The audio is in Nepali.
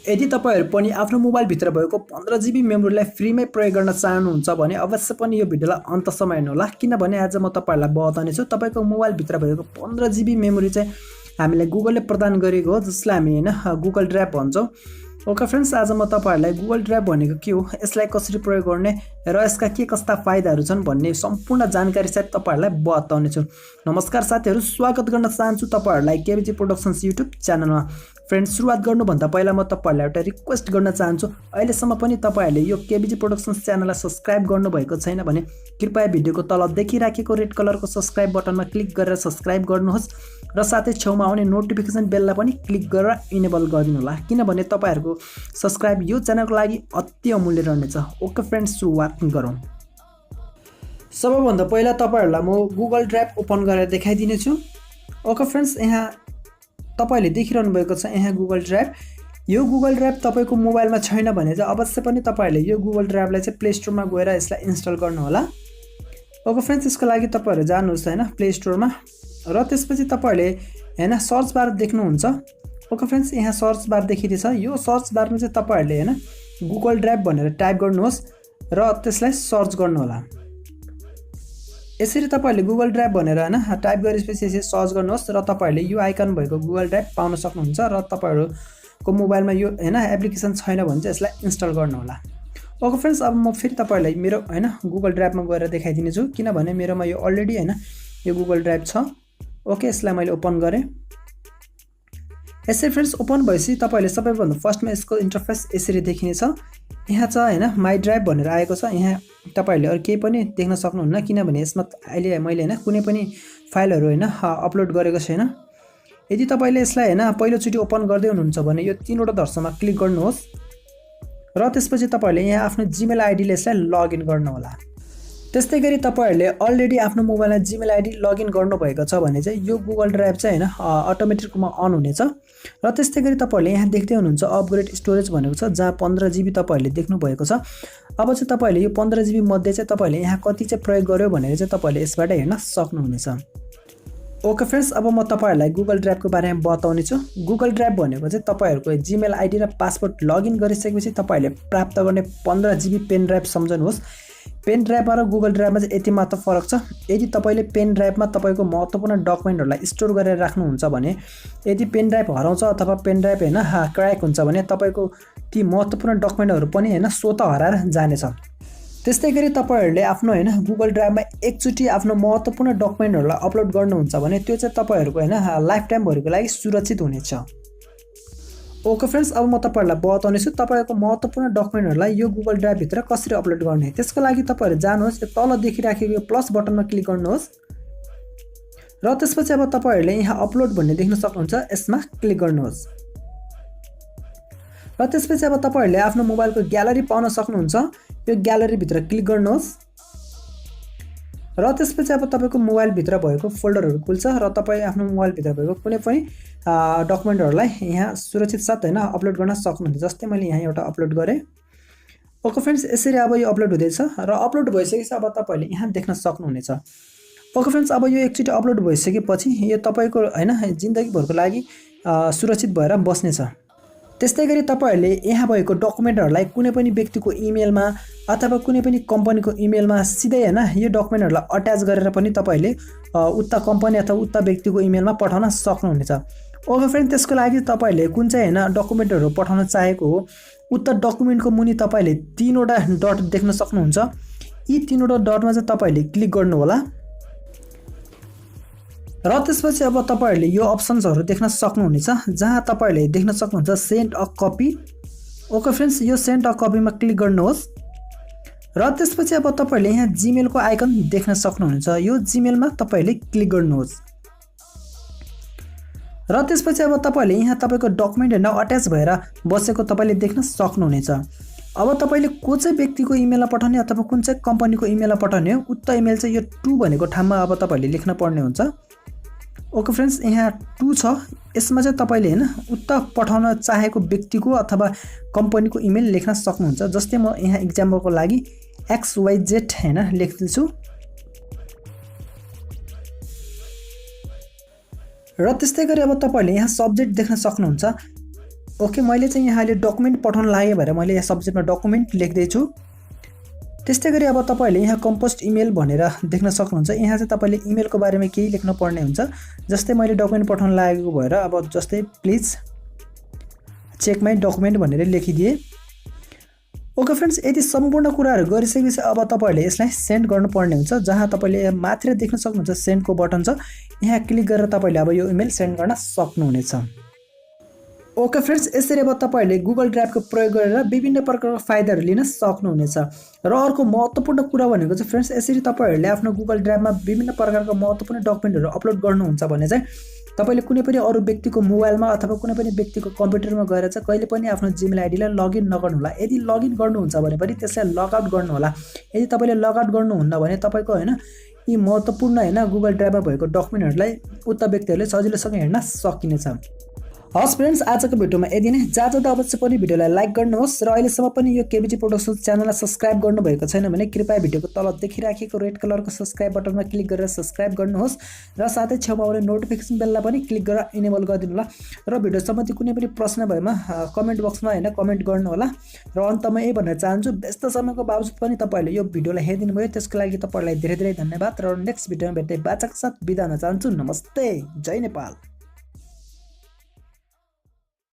यदि तपाईहरु पनि आफ्नो मोबाइल भित्र भएको 15 जीबी मेमोरीलाई फ्रीमै प्रयोग गर्न चाहनुहुन्छ भने अवश्य पनि यो भिडियोलाई अन्तसम्म हेर्नु होला, किनभने आज म तपाईहरुलाई बताउने छु तपाईको मोबाइल भित्र भएको 15 जीबी मेमोरी चाहिँ हामीले गुगलले प्रदान गरेको हो, जसलाई हामी हैन गुगल ड्राइभ भन्छौं। ओके फ्रेन्ड्स, आज म तपाईहरुलाई गुगल ड्राइभ भनेको के हो, यसलाई कसरी प्रयोग गर्ने र यसका के कस्ता फाइदाहरु छन् भन्ने सम्पूर्ण जानकारी सहित तपाईहरुलाई बताउने छु। नमस्कार साथीहरु, स्वागत गर्न चाहन्छु तपाईहरुलाई केबीजी प्रोडक्शन्स युट्युब च्यानलमा। फ्रेन्ड्स, सुरुवात गर्नुभन्दा पहिला म तपाईहरुलाई एउटा रिक्वेस्ट गर्न चाहन्छु, अहिलेसम्म पनि तपाईहरुले यो केबीजी प्रोडक्शन्स च्यानललाई सब्स्क्राइब गर्नुभएको छैन भने कृपया भिडियोको तल देखिराखेको रेड कलरको सब्स्क्राइब बटनमा क्लिक गरेर सब्स्क्राइब गर्नुहोस् र साथै छेउमा आउने नोटिफिकेसन बेललाई पनि क्लिक गरेर इनेबल गरिदिनु होला, किनभने तपाईहरुको सब्स्क्राइब यो च्यानलको लागि अति अमूल्य रहनेछ। ओके फ्रेन्ड्स, सुरुवात गरौँ। सबैभन्दा पहिला तपाईहरुलाई म गुगल ड्राइभ ओपन गरेर देखाइदिने छु। ओके फ्रेन्ड्स, यहाँ तपाईले देखिरहनु भएको छ यहाँ गुगल ड्राइभ। यो गुगल ड्राइभ तपाईको मोबाइलमा छैन भने चाहिँ अवश्य पनि तपाईले यो गुगल ड्राइभलाई चाहिँ प्ले स्टोरमा गएर यसलाई इन्स्टल गर्नु होला। ओके फ्रेन्ड्स, यसको लागि तपाईहरु जानुहोस् हैन प्ले स्टोरमा र त्यसपछि तपाईले हैन सर्च बार देख्नुहुन्छ। ओके फ्रेन्ड्स, यहाँ सर्च बार देखिरहेछ। यो सर्च बारमा चाहिँ तपाईहरुले हैन गुगल ड्राइभ भनेर टाइप गर्नुहोस् र त्यसलाई सर्च गर्नु होला। यसरी तपाईहरुले गुगल ड्राइभ भनेर हैन टाइप गरेपछि यसरी सर्च गर्नुहोस् र तपाईहरुले यो आइकन भएको गुगल ड्राइभ पाउन सक्नुहुन्छ र तपाईहरुको मोबाइलमा यो हैन एप्लिकेसन छैन भने चाहिँ यसलाई इन्स्टल गर्नु होला। ओके फ्रेन्ड्स, अब म फेरि तपाईहरुलाई मेरो हैन गुगल ड्राइभमा गएर देखाइदिने छु, किनभने मेरोमा यो अलरेडी हैन यो गुगल ड्राइभ छ। ओके, यसलाई मैले ओपन गरे। यसरी फ्रेन्ड्स ओपन भएपछि तपाईले सबैभन्दा फर्स्टमा यसको इन्टरफेस यसरी देखिनेछ। यहाँ छ हैन माई ड्राइभ भनेर आएको छ। यहाँ तपाईले अरु केही पनि देख्न सक्नुहुन्न, किनभने यसमा अहिले मैले हैन कुनै पनि फाइलहरु हैन अपलोड गरेको छैन। यदि तपाईले यसलाई हैन पहिलो चोटी ओपन गर्दै हुनुहुन्छ भने यो तीनवटा धर्समा क्लिक गर्नुहोस् र त्यसपछि तपाईले यहाँ आफ्नो जीमेल आइडीले यसलाई लगइन गर्नु होला। त्यस्तै गरी तपाईहरुले अलरेडी आफ्नो मोबाइलमा जीमेल आइडी लगइन गर्नुभएको छ भने चाहिँ यो गुगल ड्राइभ चाहिँ हैन अटोमेटिक रूपमा अन हुनेछ। र त्यस्तै गरी तपाईहरुले यहाँ देख्दै हुनुहुन्छ अपग्रेड स्टोरेज भनेको छ, जहाँ 15 जीबी तपाईहरुले देख्नु भएको छ। अब चाहिँ तपाईहरुले यो 15 जीबी मध्ये चाहिँ तपाईहरुले यहाँ कति चाहिँ प्रयोग गर्यो भनेर चाहिँ तपाईहरुले यसबाट हेर्न सक्नुहुनेछ। ओके फ्रेन्ड्स, अब म तपाईहरुलाई गुगल ड्राइभको बारेमा बताउने छु। गुगल ड्राइभ भनेको चाहिँ तपाईहरुको जीमेल आइडी र पासवर्ड लगइन गरिसकेपछि तपाईहरुले प्राप्त गर्ने 15 जीबी पेन ड्राइभ सम्झनुहोस्। पेन ड्राइभमा र गुगल ड्राइभमा चाहिँ यति मात्र फरक छ। यदि तपाईले पेन ड्राइभमा तपाईको महत्त्वपूर्ण डकुमेन्टहरुलाई स्टोर गरेर राख्नुहुन्छ भने यदि पेन ड्राइभ हराउँछ अथवा पेन ड्राइभ हैन क्र्याक हुन्छ भने तपाईको ती महत्त्वपूर्ण डकुमेन्टहरु पनि हैन स्वत हराएर जानेछ। त्यस्तै गरी तपाईहरुले आफ्नो हैन गुगल ड्राइभमा एकचोटी आफ्नो महत्त्वपूर्ण डकुमेन्टहरुलाई अपलोड गर्नुहुन्छ भने त्यो चाहिँ तपाईहरुको हैन लाइफ टाइम भरिको लागि सुरक्षित हुनेछ। ओके फ्रेन्ड्स, अब म तपाईहरुलाई बताउने छु तपाईको महत्त्वपूर्ण डकुमेन्टहरुलाई यो गुगल ड्राइभ भित्र कसरी अपलोड गर्ने। त्यसको लागि तपाईहरु जानुहोस्, यो तल देखिराखेको प्लस बटनमा क्लिक गर्नुहोस् र त्यसपछि अब तपाईहरुले यहाँ अपलोड भन्ने देख्न सक्नुहुन्छ, यसमा क्लिक गर्नुहोस् र त्यसपछि अब तपाईहरुले आफ्नो मोबाइलको ग्यालरी पाउन सक्नुहुन्छ। यो ग्यालरी भित्र क्लिक गर्नुहोस् र त्यसपछि अब तपाईको मोबाइल भित्र भएको फोल्डरहरु खुल्छ र तपाई आफ्नो मोबाइल भित्र भएको कुनै पनि डकुमेन्टहरुलाई यहाँ सुरक्षित साथ हैन अपलोड गर्न सक्नुहुन्छ। जस्तै मैले यहाँ एउटा अपलोड गरे। ओके फ्रेन्ड्स, यसरी अब यो अपलोड हुँदैछ र अपलोड भइसकेपछि अब तपाईले यहाँ देख्न सक्नुहुनेछ। ओके फ्रेन्ड्स, अब यो एकचोटी अपलोड भइसकेपछि यो तपाईको हैन जिन्दगीभरको लागि सुरक्षित भएर बस्नेछ। त्यस्तै गरी तपाईहरुले यहाँ भएको डकुमेन्टहरुलाई कुनै पनि व्यक्तिको इमेलमा अथवा कुनै पनि कम्पनीको इमेलमा सिधै हैन यो डकुमेन्टहरुलाई अट्याच गरेर पनि तपाईहरुले उता कम्पनी अथवा उता व्यक्तिको इमेलमा पठाउन सक्नुहुनेछ। ओके फ्रेन्ड, त्यसको लागि तपाईहरुले कुन चाहिँ हैन डकुमेन्टहरु पठाउन चाहेको हो उता डकुमेन्टको मुनि तपाईले तीनवटा डट देख्न सक्नुहुन्छ। यी तीनवटा डटमा चाहिँ तपाईले क्लिक गर्नु होला र त्यसपछि अब तपाईहरुले यो अप्सन्सहरु देख्न सक्नुहुनेछ, जहाँ तपाईले देख्न सक्नुहुन्छ send a copy. Okay friends, यो सेन्ड अ कपीमा क्लिक गर्नुहोस् र त्यसपछि अब तपाईले यहाँ जीमेलको आइकन देख्न सक्नुहुन्छ। यो जीमेलमा तपाईले क्लिक गर्नुहोस् र त्यसपछि अब तपाईले यहाँ तपाईको डकुमेन्ट हैन अट्याच भएर बसेको तपाईले देख्न सक्नुहुनेछ। अब तपाईले को चाहिँ व्यक्तिको इमेलमा पठाउने अथवा कुन चाहिँ कम्पनीको इमेलमा पठाउने हो उक्त इमेल चाहिँ यो टु भनेको ठाउँमा अब तपाईले लेख्न पर्ने हुन्छ। ओके फ्रेन्ड्स, यहाँ 2 छ। यसमा चाहिँ तपाईले हैन उता पठाउन चाहेको व्यक्तिको अथवा कम्पनीको इमेल लेख्न सक्नुहुन्छ। जस्तै म यहाँ एक्जाम्पलको लागि XYZ हैन लेख्दैछु र त्यस्तै गरी अब तपाईले यहाँ सब्जेक्ट देख्न सक्नुहुन्छ। ओके, मैले चाहिँ यहाँ अहिले डकुमेन्ट पठाउन लागेँ भनेर मैले यहाँ सब्जेक्टमा डकुमेन्ट लेख्दैछु। त्यस्तै गरी अब तपाईँहरूले यहाँ कम्पोस्ट इमेल भनेर देख्न सक्नुहुन्छ। यहाँ चाहिँ तपाईँले इमेलको बारेमा केही लेख्न पर्ने हुन्छ। जस्तै मैले डकुमेन्ट पठाउन लागेको भएर अब जस्तै प्लिज चेक माई डकुमेन्ट भनेर लेखिदिएँ। ओके फ्रेन्ड्स, यदि सम्पूर्ण कुराहरू गरिसकेपछि अब तपाईँहरूले यसलाई सेन्ड गर्नुपर्ने हुन्छ। जहाँ तपाईँले माथि देख्न सक्नुहुन्छ सेन्डको बटन छ, यहाँ क्लिक गरेर तपाईँले अब यो इमेल सेन्ड गर्न सक्नुहुनेछ। ओके फ्रेन्ड्स, यसरी अब तपाईँहरूले गुगल ड्राइभको प्रयोग गरेर विभिन्न प्रकारको फाइदाहरू लिन सक्नुहुनेछ। र अर्को महत्त्वपूर्ण कुरा भनेको चाहिँ फ्रेन्ड्स, यसरी तपाईँहरूले आफ्नो गुगल ड्राइभमा विभिन्न प्रकारको महत्त्वपूर्ण डकुमेन्टहरू अपलोड गर्नुहुन्छ भने चाहिँ तपाईँले कुनै पनि अरू व्यक्तिको मोबाइलमा अथवा कुनै पनि व्यक्तिको कम्प्युटरमा गएर चाहिँ कहिले पनि आफ्नो जिमेल आइडीलाई लगइन नगर्नुहोला। यदि लगइन गर्नुहुन्छ भने पनि त्यसलाई लगआउट गर्नुहोला। यदि तपाईँले लगआउट गर्नुहुन्न भने तपाईँको यी महत्त्वपूर्ण गुगल ड्राइभमा भएको डकुमेन्टहरूलाई उक्त व्यक्तिहरूले सजिलोसँग हेर्न सकिनेछ। हस् फ्रेन्ड्स, आजको भिडियोमा यति नै। जहाँ अवश्य पनि भिडियोलाई लाइक गर्नुहोस् र अहिलेसम्म पनि यो केबीजी प्रोडक्सन च्यानललाई सब्सक्राइब गर्नुभएको छैन भने कृपया भिडियोको तल देखिराखेको रेड कलरको सब्सक्राइब बटनमा क्लिक गरेर सब्सक्राइब गर्नुहोस् र साथै छेउमा आउने नोटिफिकेसन बेललाई पनि क्लिक गरेर इनेबल गरिदिनु होला। र भिडियो सम्बन्धी कुनै पनि प्रश्न भएमा कमेन्ट बक्समा कमेन्ट गर्नु होला। र अन्तमा यही भन्न चाहन्छु, व्यस्त समयको बावजुद पनि तपाईँहरूले यो भिडियोलाई हेरिदिनु भयो, त्यसको लागि तपाईँलाई धेरै धेरै धन्यवाद। र नेक्स्ट भिडियोमा भेट्दै बाचाको साथ बिदा हुन चाहन्छु। नमस्ते, जय नेपाल।